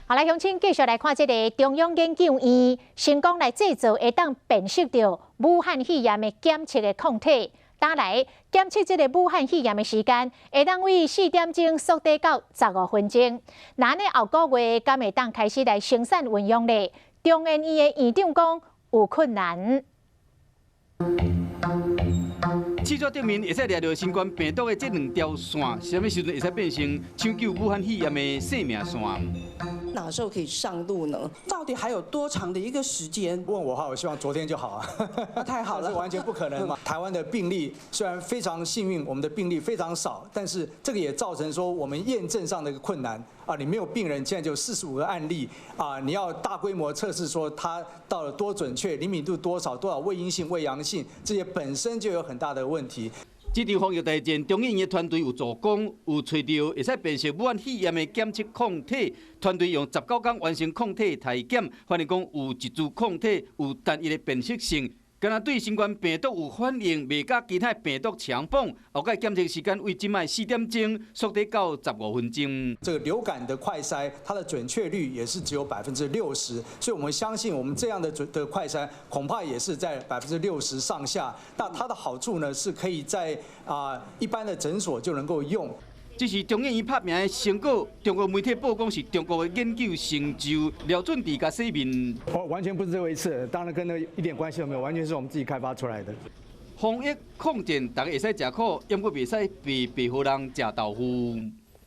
好，来，乡亲继续来看这个中央研究院成功来制造会当辨识到武汉肺炎的检测的抗体。打来检测这个武汉肺炎的时间，会当为4点钟缩短到15分钟。那呢后个月敢会当开始来生产运用呢？中研院的院长讲有困难。试纸顶面会使掠到新冠病毒的这2条线，什么时阵会使变成抢救武汉肺炎的生命线？哪时候可以上路呢？到底还有多长的一个时间？问我的话，我希望昨天就好啊。那太好了，这完全不可能嘛。台湾的病例虽然非常幸运，我们的病例非常少，但是这个也造成说我们验证上的一个困难啊。你没有病人，现在就45个案例啊，你要大规模测试说它到了多准确，灵敏度多少，多少伪阴性、伪阳性，这些本身就有很大的问题。这场防疫大战，中研院的团队有助攻，有找到会使辨识武汉肺炎的检测抗体。团队用19天完成抗体体检，发现讲有一组抗体有单一的辨识性，敢若对新冠病毒有反应，未甲其他病毒相仿。后盖检测时间为今麦4点钟，缩短到15分钟。这个流感的快筛，它的准确率也是只有60%，所以我们相信我们这样的快筛，恐怕也是在60%上下。那它的好处呢，是可以在一般的诊所就能够用。这是中研院拍名的成果，中国媒体曝光是中国的研究成就，廖准治甲说明。完全不是这回事，当然跟那一点关系都没有，完全是我们自己开发出来的。防疫抗战，大家会使食苦，因过袂使被别予人食豆腐。